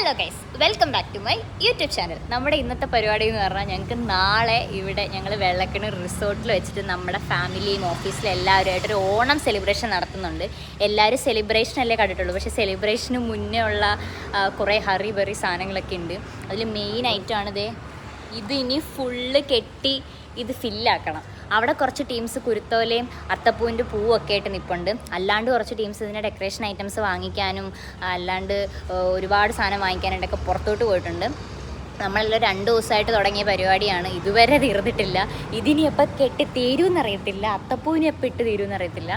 Hello guys, welcome back to my YouTube channel. നമ്മുടെ ഇന്നത്തെ പരിപാടി എന്ന് പറഞ്ഞാൽ ഞങ്ങൾക്ക് നാളെ ഇവിടെ ഞങ്ങൾ വെള്ളക്കിണർ റിസോർട്ടിൽ വെച്ചിട്ട് നമ്മുടെ ഫാമിലിയും ഓഫീസിലും എല്ലാവരുമായിട്ടൊരു ഓണം സെലിബ്രേഷൻ നടത്തുന്നുണ്ട്. എല്ലാവരും സെലിബ്രേഷൻ അല്ലേ കണ്ടിട്ടുള്ളൂ, പക്ഷേ സെലിബ്രേഷന് മുന്നേ ഉള്ള കുറേ ഹറി ബറി സാധനങ്ങളൊക്കെ ഉണ്ട്. അതിൽ മെയിൻ ഐറ്റമാണിത്. ഇത് ഇനി ഫുള്ള് കെട്ടി ഇത് ഫില്ലാക്കണം. അവിടെ കുറച്ച് ടീംസ് കുരുത്തോലയും അത്തപ്പൂവിൻ്റെ പൂവൊക്കെ ആയിട്ട് നിൽപ്പുണ്ട്. അല്ലാണ്ട് കുറച്ച് ടീംസ് ഇതിൻ്റെ ഡെക്കറേഷൻ ഐറ്റംസ് വാങ്ങിക്കാനും അല്ലാണ്ട് ഒരുപാട് സാധനം വാങ്ങിക്കാനായിട്ടൊക്കെ പുറത്തോട്ട് പോയിട്ടുണ്ട്. നമ്മളെല്ലാം 2 ദിവസമായിട്ട് തുടങ്ങിയ പരിപാടിയാണ്, ഇതുവരെ തീർന്നിട്ടില്ല. ഇതിനി എപ്പോൾ കെട്ടി തീരുമെന്നറിയത്തില്ല, അത്തപ്പൂവിന് എപ്പോൾ ഇട്ട് തീരുമെന്നറിയത്തില്ല.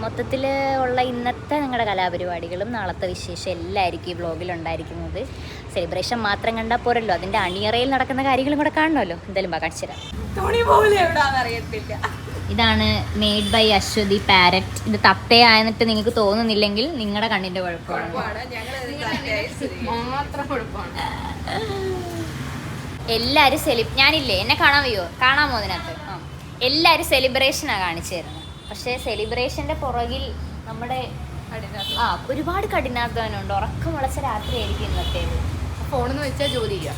മൊത്തത്തിൽ ഉള്ള ഇന്നത്തെ ഞങ്ങളുടെ കലാപരിപാടികളും നാളത്തെ വിശേഷം എല്ലായിരിക്കും ഈ വ്ളോഗിലുണ്ടായിരിക്കുന്നത്. സെലിബ്രേഷൻ മാത്രം കണ്ടാൽ പോരല്ലോ, അതിൻ്റെ അണിയറയിൽ നടക്കുന്ന കാര്യങ്ങളും കൂടെ കാണണമല്ലോ. എന്തായാലും കാണിച്ചു തരാം. ഇതാണ് മെയ്ഡ് ബൈ അശ്വതി പാരറ്റ്. ഇത് തത്തയായിട്ട് നിങ്ങൾക്ക് തോന്നുന്നില്ലെങ്കിൽ നിങ്ങളുടെ കണ്ണിൻ്റെ കുഴപ്പമാണ്. എല്ലാവരും ഞാനില്ലേ, എന്നെ കാണാൻ വയ്യോ? കാണാമോ അതിനകത്ത്? എല്ലാവരും സെലിബ്രേഷനാണ് കാണിച്ചു തരുന്നത്. പക്ഷേ സെലിബ്രേഷൻ്റെ പുറകിൽ നമ്മുടെ ഒരുപാട് കഠിനാധ്വാനമുണ്ട്. ഉറക്കം മുളച്ച രാത്രിയായിരിക്കും ഇന്നത്തേത്. ഫോണെന്ന് വെച്ചാൽ ജോലി ചെയ്യാം.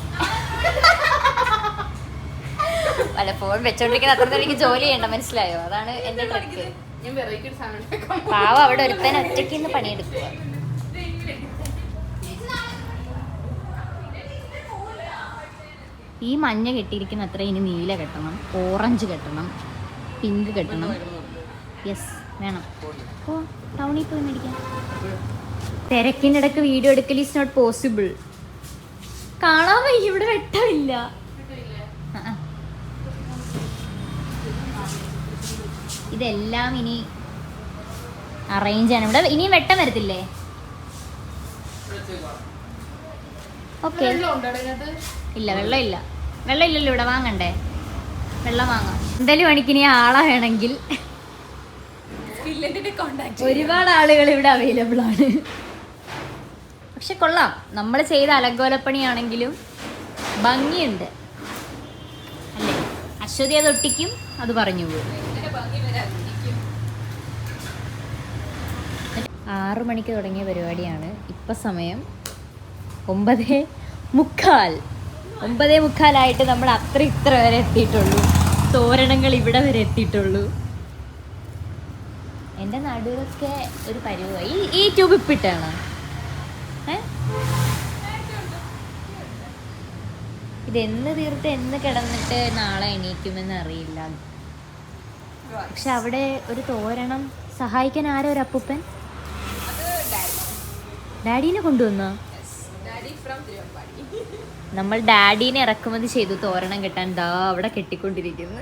അല്ല, ഫോൺ വെച്ചോണ്ടിരിക്കുന്ന അത്ര എനിക്ക് ജോലി ചെയ്യണ്ട, മനസ്സിലായോ? അതാണ് എൻ്റെ ട്രിക്ക്. പാവ അവിടെ ഒരുത്തൻ ഒറ്റയ്ക്ക് ഇന്ന് പണിയെടുക്കുക. ഈ മഞ്ഞ കെട്ടിയിരിക്കുന്ന അത്ര ഇനി നീല കെട്ടണം, ഓറഞ്ച് കെട്ടണം, പിങ്ക് കെട്ടണം. യെസ്, വേണം. ഓ, ടൗണിൽ പോയി മേടിക്കാം. തിരക്കിൻ്റെ ഇടയ്ക്ക് വീഡിയോ എടുക്കൽ ഈസ് നോട്ട് പോസിബിൾ. കാണാൻ വയ്യ, ഇവിടെ വെട്ടമില്ല. ഇതെല്ലാം ഇനി അറേഞ്ച് ചെയ്യണം. ഇവിടെ ഇനിയും വെട്ടം വരത്തില്ലേ? ഓക്കെ, ഇല്ല, വെള്ളമില്ല. വെള്ളമില്ലല്ലോ ഇവിടെ, വാങ്ങണ്ടേ? വെള്ളം വാങ്ങാം. എന്തായാലും പണിക്കിനി ആളെ വേണമെങ്കിൽ ഒരുപാട് ആളുകൾ ഇവിടെ അവൈലബിൾ ആണ്. പക്ഷെ കൊള്ളാം, നമ്മൾ ചെയ്ത അലങ്കോലപ്പണിയാണെങ്കിലും ഭംഗിയുണ്ട് അല്ലേ? അശ്വതി അത് ഒട്ടിക്കും, അത് പറഞ്ഞു പോകും. 6 മണിക്ക് തുടങ്ങിയ പരിപാടിയാണ്. ഇപ്പം സമയം 9:45. 9:45 നമ്മൾ ഇത്ര വരെ എത്തിയിട്ടുള്ളൂ. തോരണങ്ങൾ ഇവിടെ വരെ എത്തിയിട്ടുള്ളൂ. എൻ്റെ നടുവൊക്കെ ഒരു പരുവായി. ഈ ട്യൂബ് ഇപ്പിട്ടാണ്. ഇതെന്ന് തീർത്ത് എന്ന് കിടന്നിട്ട് നാളെ എണീക്കുമെന്ന് അറിയില്ല. പക്ഷെ അവിടെ ഒരു തോരണം സഹായിക്കാൻ ആരോ ഒരു അപ്പൂപ്പൻ ഡാഡീനെ കൊണ്ടുവന്നോ? നമ്മൾ ഡാഡീനെ ഇറക്കുമതി ചെയ്തു തോരണം കെട്ടാൻ. ദാ അവിടെ കെട്ടിക്കൊണ്ടിരിക്കുന്നു.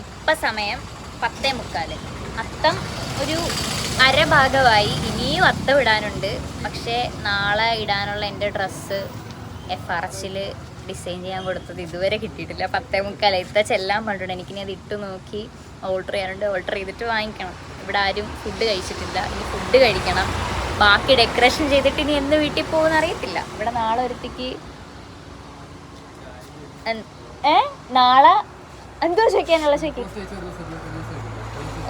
ഇപ്പം സമയം 10:45. അത്തം ഒരു അരഭാഗമായി. ഇനിയും അത്തം ഇടാനുണ്ട്. പക്ഷേ നാളെ ഇടാനുള്ള എൻ്റെ ഡ്രസ്സ് FRHൽ ഡിസൈൻ ചെയ്യാൻ കൊടുത്തത് ഇതുവരെ കിട്ടിയിട്ടില്ല. 10:45 ഇത്ത ചെല്ലാൻ പറഞ്ഞിട്ടുണ്ട്. എനിക്കിനി അത് ഇട്ട് നോക്കി ഓർഡർ ചെയ്യാനുണ്ട്. ഓർഡർ ചെയ്തിട്ട് വാങ്ങിക്കണം. ഇവിടെ ആരും ഫുഡ് കഴിച്ചിട്ടില്ല, ഇനി ഫുഡ് കഴിക്കണം. ബാക്കി ഡെക്കറേഷൻ ചെയ്തിട്ട് ഇനി എന്ന് വീട്ടിൽ പോകുമെന്ന് അറിയത്തില്ല. ഇവിടെ നാളെ ഒരുത്തിക്ക് നാളെ എന്തോ ചോദിക്കാനുള്ള ചോദിക്കും.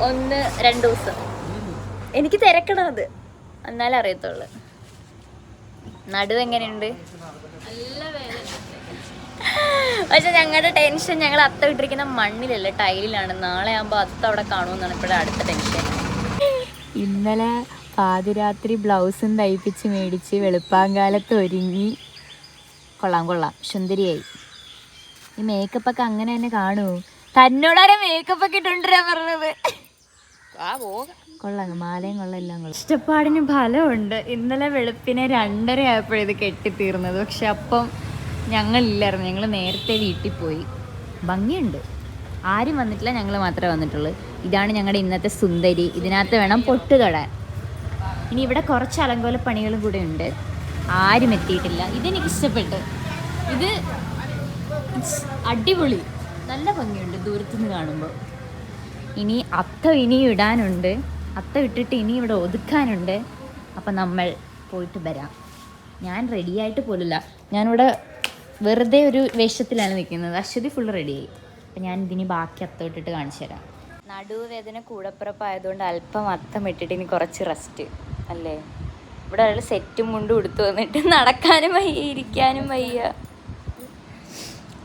1-2 ദിവസം എനിക്ക് തിരക്കണം, അത് എന്നാലേ അറിയത്തുള്ളു. നടുവ് എങ്ങനെയുണ്ട്? പക്ഷെ ഞങ്ങളുടെ ടെൻഷൻ, ഞങ്ങൾ അത്ത ഇട്ടിരിക്കുന്ന മണ്ണിലല്ല, ടൈലിലാണ്. നാളെ ആകുമ്പോൾ അത്ത അവിടെ കാണുമെന്നാണ് ഇപ്പോഴും അടുത്ത ടെൻഷൻ. ഇന്നലെ പാതിരാത്രി ബ്ലൗസും തയ്പ്പിച്ച് മേടിച്ച് വെളുപ്പാങ്കാലത്ത് ഒരുങ്ങി. കൊള്ളാം, സുന്ദരിയായി. ഈ മേക്കപ്പൊക്കെ അങ്ങനെ തന്നെ കാണൂ. തന്നോടാരെ മേക്കപ്പൊക്കെ ഇട്ടുകൊണ്ടിരാൻ പറഞ്ഞത്. കൊള്ളാം, മാലയും കൊള്ളാം, എല്ലാം കൊള്ളാം. ഇഷ്ടപ്പാടിന് ഫലമുണ്ട്. ഇന്നലെ വെളുപ്പിനെ 2:30 ആയപ്പോഴത് കെട്ടിത്തീർന്നത്. പക്ഷെ അപ്പം ഞങ്ങളില്ലായിരുന്നു, ഞങ്ങൾ നേരത്തെ വീട്ടിൽ പോയി. ഭംഗിയുണ്ട്, ആരും വന്നിട്ടില്ല, ഞങ്ങൾ മാത്രമേ വന്നിട്ടുള്ളൂ. ഇതാണ് ഞങ്ങളുടെ ഇന്നത്തെ സുന്ദരി. ഇതിനകത്ത് വേണം പൊട്ട് തൊടാൻ. ഇനി ഇവിടെ കുറച്ച് അലങ്കോല പണികളും കൂടെ ഉണ്ട്, ആരും എത്തിയിട്ടില്ല. ഇതെനിക്കിഷ്ടപ്പെട്ടു. ഇത് അടിപൊളി, നല്ല ഭംഗിയുണ്ട് ദൂരത്തുനിന്ന് കാണുമ്പോൾ. ഇനി അത്തം ഇനിയും ഇടാനുണ്ട്. അത്തം ഇട്ടിട്ട് ഇനി ഇവിടെ ഒതുക്കാനുണ്ട്. അപ്പം നമ്മൾ പോയിട്ട് വരാം. ഞാൻ റെഡിയായിട്ട് പോലില്ല, ഞാനിവിടെ വെറുതെ ഒരു വേഷത്തിലാണ് നിൽക്കുന്നത്. അശ്വതി ഫുള്ള് റെഡിയായി. അപ്പം ഞാൻ ഇതിനി ബാക്കി അത്തം ഇട്ടിട്ട് കാണിച്ചു തരാം. നടുവേദന കൂടപ്പിറപ്പായതുകൊണ്ട് അല്പം അത്തം ഇട്ടിട്ട് ഇനി കുറച്ച് റെസ്റ്റ് അല്ലേ? ഇവിടെ ഒരാൾ സെറ്റും മുണ്ടും എടുത്തു വന്നിട്ട് നടക്കാനും വയ്യ ഇരിക്കാനും വയ്യ.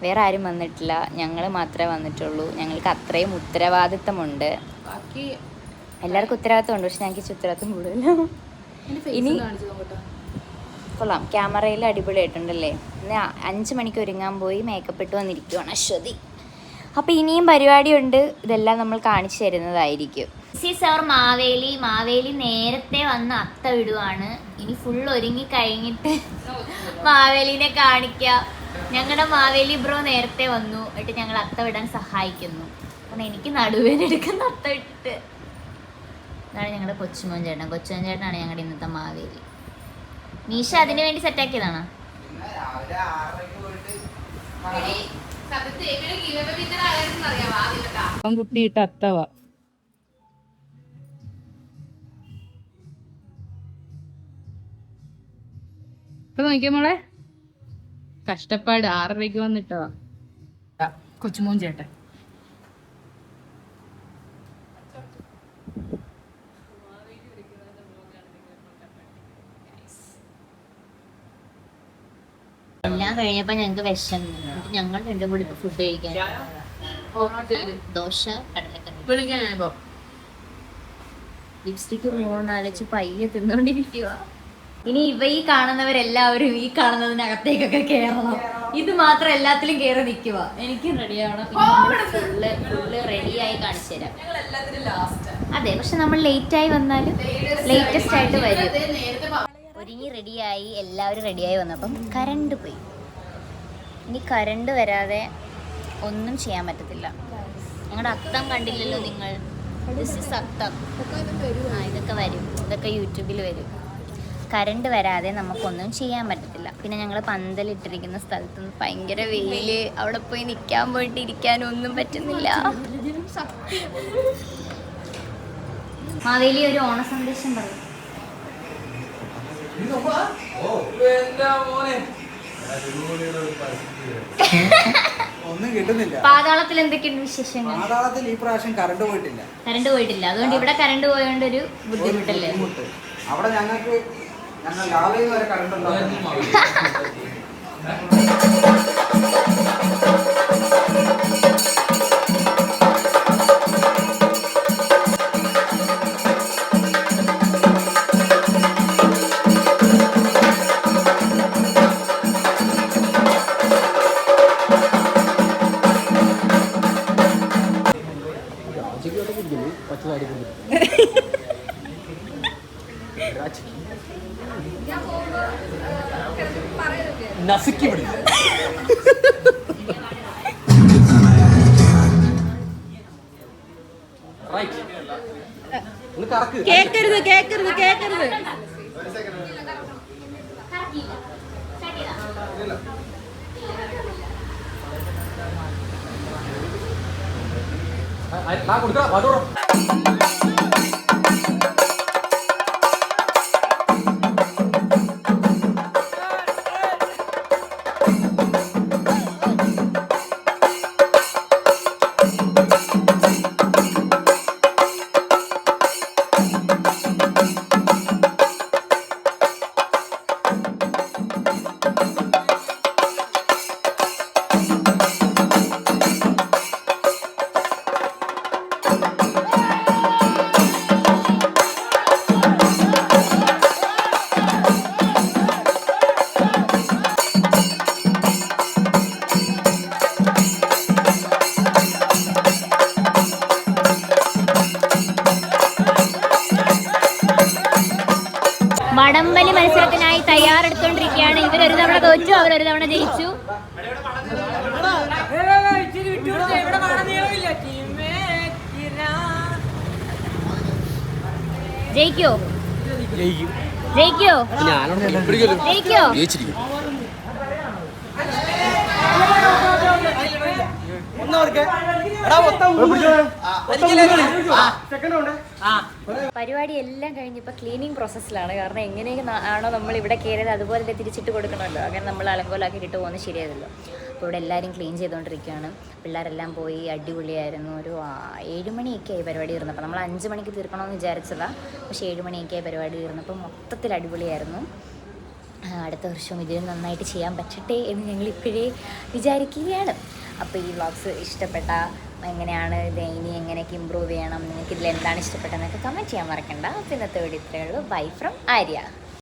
വേറെ ആരും വന്നിട്ടില്ല, ഞങ്ങൾ മാത്രമേ വന്നിട്ടുള്ളൂ. ഞങ്ങൾക്ക് അത്രയും ഉത്തരവാദിത്തമുണ്ട്. ബാക്കി എല്ലാവർക്കും ഉത്തരവാദിത്തമുണ്ട്, പക്ഷെ ഞങ്ങൾക്ക് ഉത്തരവാദിത്തം കൂടുതല. ഇനി കൊള്ളാം, ക്യാമറയിൽ അടിപൊളിയായിട്ടുണ്ടല്ലേ. ഇന്ന് 5 മണിക്ക് ഒരുങ്ങാൻ പോയി മേക്കപ്പ് ഇട്ട് വന്നിരിക്കുവാണ് അശ്വതി. അപ്പോൾ ഇനിയും പരിപാടിയുണ്ട്, ഇതെല്ലാം നമ്മൾ കാണിച്ചു തരുന്നതായിരിക്കും. അവർ മാവേലി നേരത്തെ വന്ന് അത്ത വിടുവാണ്. ഇനി ഫുൾ ഒരുങ്ങി കഴിഞ്ഞിട്ട് മാവേലിനെ കാണിക്കാം. ഞങ്ങളുടെ മാവേലി ബ്രോ നേരത്തെ വന്നു, എന്നിട്ട് ഞങ്ങൾ അത്ത വിടാൻ സഹായിക്കുന്നു. കാരണം എനിക്ക് നടുവേന എടുക്കുന്ന അത്ത ഇട്ടിട്ട്. ഇതാണ് ഞങ്ങളുടെ കൊച്ചുമോൻ ചേട്ടനാണ് ഞങ്ങളുടെ ഇന്നത്തെ മാവേലി. മീശ അതിനു വേണ്ടി സെറ്റാക്കിയതാണോ? കുട്ടിയിട്ട് അത്തവ ഇപ്പൊ നോക്കിയ മോളെ കഷ്ടപ്പാട് 6:30 വന്നിട്ടോ കൊച്ചുമോൻ ചേട്ടൻ. എല്ലാം കഴിഞ്ഞപ്പോ ഞങ്ങക്ക് വിശന്നു. ഞങ്ങൾ രണ്ടും കൂടി ഫുഡ് കഴിക്കാൻ ദോശ കടലക്കറി ലിപ്സ്റ്റിക്ക് മൂന്നാലച്ച് പയ്യെ തിന്നോണ്ടിരിക്കുക. ഇനി ഈ കാണുന്നവരെല്ലാവരും ഈ കാണുന്നതിനകത്തേക്കൊക്കെ കേറണം. ഇത് മാത്രം എല്ലാത്തിലും കേറി നിൽക്കുക. എനിക്കും റെഡിയാവണം. ഫുള്ള് റെഡിയായി കാണിച്ചു തരാം. അതെ, പക്ഷെ നമ്മൾ ലേറ്റായി വന്നാലും ലേറ്റസ്റ്റ് ആയിട്ട് വരും. ഒരുങ്ങി റെഡിയായി, എല്ലാവരും റെഡിയായി വന്നപ്പം കറണ്ട് പോയി. ഇനി കറണ്ട് വരാതെ ഒന്നും ചെയ്യാൻ പറ്റത്തില്ല. ഞങ്ങളുടെ അത്തം കണ്ടില്ലല്ലോ നിങ്ങൾ. അത്തം ഇതൊക്കെ വരും, ഇതൊക്കെ യൂട്യൂബിൽ വരും. കറണ്ട് വരാതെ നമുക്കൊന്നും ചെയ്യാൻ പറ്റത്തില്ല. പിന്നെ ഞങ്ങൾ പന്തലിട്ടിരിക്കുന്ന സ്ഥലത്ത് ഭയങ്കര വെയില്, അവിടെ പോയി നിൽക്കാൻ പോയിട്ട് ഇരിക്കാനും ഒന്നും പറ്റുന്നില്ല. മാവേലി ഒരു ഓണ സന്ദേശം പറയും. ഒന്നും കിട്ടുന്നില്ല. പാതാളത്തിൽ എന്തൊക്കെയുണ്ട് വിശേഷങ്ങൾ? പാതാളത്തിൽ ഈ പ്രാവശ്യം കറണ്ട് പോയിട്ടില്ല. അതുകൊണ്ട് ഇവിടെ കറണ്ട് പോയോണ്ട് ഒരു ബുദ്ധിമുട്ടല്ലേ? അവിടെ ഞങ്ങൾ രാവിലെ വരെ കറണ്ട് ഉണ്ടായിരുന്നു. നസുക്കി വിടില്ല. കേക്കരുത് വടംവലി മത്സരത്തിനായി തയ്യാറെടുത്തോണ്ടിരിക്കുകയാണ്. ഇവരൊരു തവണ തോറ്റു, അവരൊരു തവണ ജയിച്ചു. ജയിക്കോ? പരിപാടി എല്ലാം കഴിഞ്ഞപ്പോൾ ക്ലീനിങ് പ്രോസസ്സിലാണ്. കാരണം എങ്ങനെയൊക്കെ ആണോ നമ്മൾ ഇവിടെ കയറിയത് അതുപോലെ തന്നെ തിരിച്ചിട്ട് കൊടുക്കണമല്ലോ. അങ്ങനെ നമ്മൾ അലങ്കോലാക്കി ഇട്ട് പോകുന്നത് ശരിയായതല്ലോ. അപ്പോൾ ഇവിടെ എല്ലാവരും ക്ലീൻ ചെയ്തുകൊണ്ടിരിക്കുകയാണ്. പിള്ളേരെല്ലാം പോയി, അടിപൊളിയായിരുന്നു. ഒരു 7 മണിയൊക്കെ ആയി പരിപാടി തീർന്നപ്പോൾ. നമ്മൾ 5 മണിക്ക് തീർക്കണമെന്ന് വിചാരിച്ചതാണ്, പക്ഷേ 7 മണിയൊക്കെ ആയി പരിപാടി തീർന്നപ്പോൾ. മൊത്തത്തിൽ അടിപൊളിയായിരുന്നു. അടുത്ത വർഷവും ഇതിൽ നന്നായിട്ട് ചെയ്യാൻ പറ്റട്ടെ എന്ന് ഞങ്ങൾ ഇപ്പോഴേ വിചാരിക്കുകയാണ്. അപ്പോൾ ഈ വ്ളോഗ്സ് ഇഷ്ടപ്പെട്ട എങ്ങനെയാണ് ഇത് ഇനി എങ്ങനെയൊക്കെ ഇമ്പ്രൂവ് ചെയ്യണം, നിങ്ങൾക്ക് ഇതിൽ എന്താണ് ഇഷ്ടപ്പെട്ടതെന്നൊക്കെ കമൻറ്റ് ചെയ്യാൻ മറക്കണ്ട. അപ്പോൾ ഇന്നത്തെ വീഡിയോ ഇത്രയേ ഉള്ളൂ. Bye from Arya.